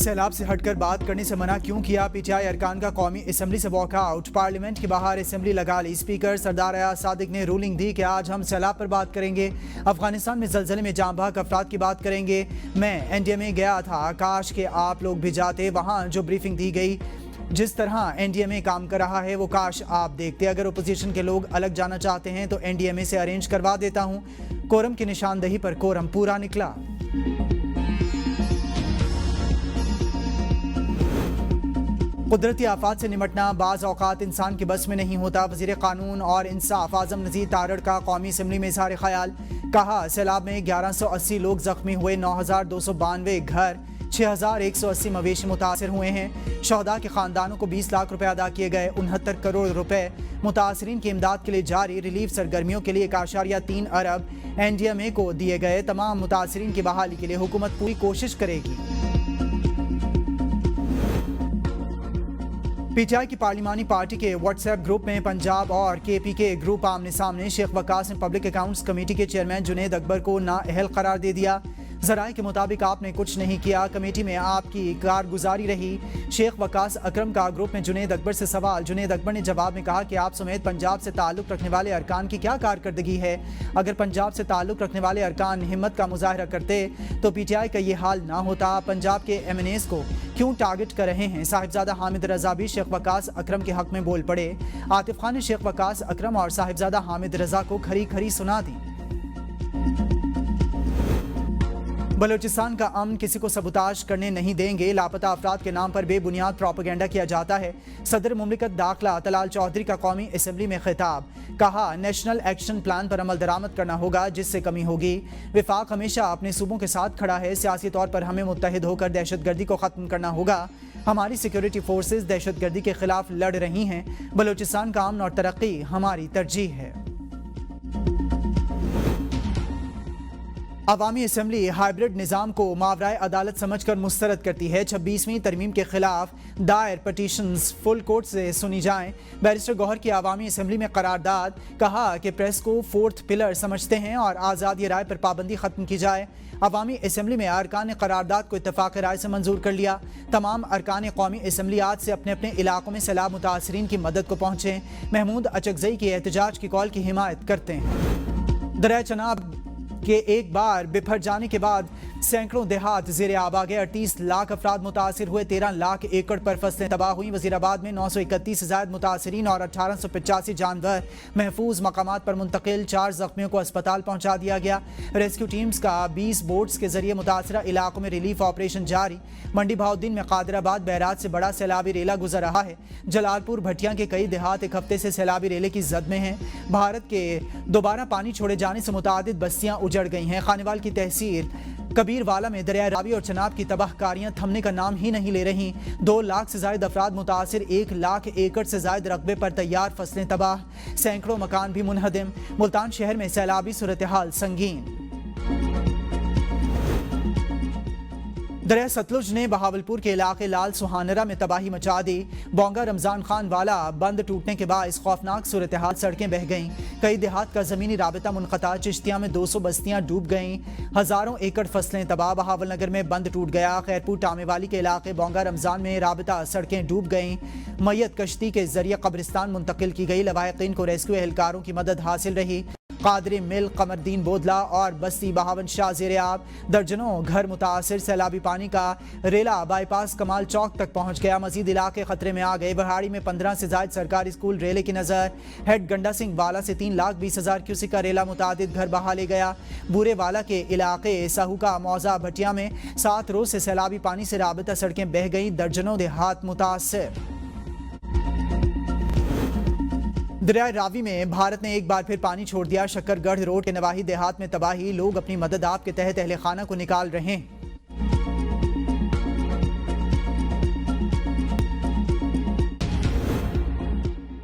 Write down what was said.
سیلاب سے ہٹ کر بات کرنے سے منع کیوں کیا؟ پی ٹی آئی ارکان کا قومی اسمبلی سے واک آؤٹ۔ پارلیمنٹ کے باہر اسمبلی لگا لی۔ اسپیکر سردار ایاز صادق نے رولنگ دی کہ آج ہم سیلاب پر بات کریں گے، افغانستان میں زلزلے میں جاں بحق افراد کی بات کریں گے۔ میں این ڈی اے میں گیا تھا، کاش کہ آپ لوگ بھی جاتے، وہاں جو بریفنگ دی گئی، جس طرح این ڈی اے میں کام کر رہا ہے وہ کاش آپ دیکھتے۔ اگر اپوزیشن کے لوگ الگ جانا چاہتے ہیں تو این ڈی اے میں سے ارینج کروا دیتا ہوں۔ کورم کی نشاندہی پر کورم پورا نکلا۔ قدرتی آفات سے نمٹنا بعض اوقات انسان کے بس میں نہیں ہوتا۔ وزیر قانون اور انصاف اعظم نذیر تارڑ کا قومی اسمبلی میں اظہار خیال۔ کہا سیلاب میں 1180 لوگ زخمی ہوئے، 9292 گھر، 6180 مویشی متاثر ہوئے ہیں۔ شہداء کے خاندانوں کو 20 لاکھ روپے ادا کیے گئے، 69 کروڑ روپے متاثرین کی امداد کے لیے جاری۔ ریلیف سرگرمیوں کے لیے 1.3 ارب این ڈی ایم اے کو دیے گئے۔ تمام متاثرین کی بحالی کے لیے حکومت پوری کوشش کرے گی۔ پی ٹی آئی کی پارلیمانی پارٹی کے واٹس ایپ گروپ میں پنجاب اور کے پی کے گروپ آمنے سامنے۔ شیخ وقاص نے پبلک اکاؤنٹس کمیٹی کے چیئرمین جنید اکبر کو نااہل قرار دے دیا۔ ذرائع کے مطابق آپ نے کچھ نہیں کیا، کمیٹی میں آپ کی کارگزاری رہی۔ شیخ وقاص اکرم کا گروپ میں جنید اکبر سے سوال۔ جنید اکبر نے جواب میں کہا کہ آپ سمیت پنجاب سے تعلق رکھنے والے ارکان کی کیا کارکردگی ہے؟ اگر پنجاب سے تعلق رکھنے والے ارکان ہمت کا مظاہرہ کرتے تو پی ٹی آئی کا یہ حال نہ ہوتا۔ پنجاب کے ایم این ایز کو کیوں ٹارگٹ کر رہے ہیں؟ صاحبزادہ حامد رضا بھی شیخ وقاص اکرم کے حق میں بول پڑے۔ عاطف خان نے شیخ وقاص اکرم اور صاحبزادہ حامد رضا کو کھری کھری سنا دی۔ بلوچستان کا امن کسی کو سبوتاژ کرنے نہیں دیں گے، لاپتہ افراد کے نام پر بے بنیاد پروپیگنڈا کیا جاتا ہے۔ صدر مملکت داخلہ طلال چودھری کا قومی اسمبلی میں خطاب۔ کہا نیشنل ایکشن پلان پر عمل درآمد کرنا ہوگا جس سے کمی ہوگی۔ وفاق ہمیشہ اپنے صوبوں کے ساتھ کھڑا ہے، سیاسی طور پر ہمیں متحد ہو کر دہشت گردی کو ختم کرنا ہوگا۔ ہماری سیکیورٹی فورسز دہشت گردی کے خلاف لڑ رہی ہیں، بلوچستان کا امن اور ترقی ہماری ترجیح ہے۔ عوامی اسمبلی ہائیبرڈ نظام کو ماورائے عدالت سمجھ کر مسترد کرتی ہے۔ 26ویں ترمیم کے خلاف دائر پٹیشنز فل کورٹ سے سنی جائیں۔ بیرسٹر گوہر کی عوامی اسمبلی میں قرارداد۔ کہا کہ پریس کو فورتھ پلر سمجھتے ہیں اور آزادی رائے پر پابندی ختم کی جائے۔ عوامی اسمبلی میں ارکان نے قرارداد کو اتفاق رائے سے منظور کر لیا۔ تمام ارکان قومی اسمبلیات سے اپنے اپنے علاقوں میں سیلاب متاثرین کی مدد کو پہنچیں۔ محمود اچکزئی کی احتجاج کی کال کی حمایت کرتے ہیں۔ دریائے چناب کہ ایک بار بپھر جانے کے بعد سینکڑوں دیہات زیر آب آ گئے، 38 لاکھ افراد متاثر ہوئے، 13 لاکھ ایکڑ پر فصلیں تباہ ہوئیں۔ وزیر آباد میں 931 سے زائد متاثرین اور 1885 جانور محفوظ مقامات پر منتقل، 4 زخمیوں کو اسپتال پہنچا دیا گیا۔ ریسکیو ٹیمز کا 20 بوٹس کے ذریعے متاثرہ علاقوں میں ریلیف آپریشن جاری۔ منڈی بہاؤالدین میں قادر آباد بیرات سے بڑا سیلابی ریلا گزر رہا ہے۔ جلال پور بھٹیاں کے کئی دیہات ایک ہفتے سے سیلابی ریلے کی زد میں ہیں۔ بھارت کے دوبارہ پانی چھوڑے جانے سے متعدد بستیاں اجڑ گئی ہیں۔ خانیوال کی تحصیل کبیر والا میں دریائے راوی اور چناب کی تباہ کاریاں تھمنے کا نام ہی نہیں لے رہی۔ 2 لاکھ سے زائد افراد متاثر، 1 لاکھ ایکڑ سے زائد رقبے پر تیار فصلیں تباہ، سینکڑوں مکان بھی منہدم۔ ملتان شہر میں سیلابی صورتحال سنگین۔ دریائے ستلج نے بہاولپور کے علاقے لال سہانرہ میں تباہی مچا دی۔ بونگا رمضان خان والا بند ٹوٹنے کے باعث خوفناک صورتحال، سڑکیں بہہ گئیں، کئی دیہات کا زمینی رابطہ منقطع، چشتیاں میں 200 بستیاں ڈوب گئیں، ہزاروں ایکڑ فصلیں تباہ۔ بہاول نگر میں بند ٹوٹ گیا، خیرپور ٹامے والی کے علاقے بونگا رمضان میں رابطہ سڑکیں ڈوب گئیں، میت کشتی کے ذریعے قبرستان منتقل کی گئی، لواحقین کو ریسکیو اہلکاروں کی مدد حاصل رہی۔ قادری مل، قمردین بودلا اور بستی باہون شاہ زیر آب، درجنوں گھر متاثر، سیلابی پانی کا ریلا بائی پاس کمال چوک تک پہنچ گیا، مزید علاقے خطرے میں آ گئے۔ بہاڑی میں 15 سے زائد سرکاری اسکول ریلے کی نظر، ہیڈ گنڈا سنگھ والا سے 3,20,000 کیوسک کا ریلا متعدد گھر بہا لے گیا۔ بورے والا کے علاقے سہو کا موضع بھٹیا میں 7 روز سے سیلابی پانی سے رابطہ سڑکیں بہہ گئیں، درجنوں دیہات متاثر۔ دریائے راوی میں بھارت نے ایک بار پھر پانی چھوڑ دیا، شکر گڑھ روڈ کے نواحی دیہات میں تباہی، لوگ اپنی مدد آپ کے تحت اہل خانہ کو نکال رہے ہیں۔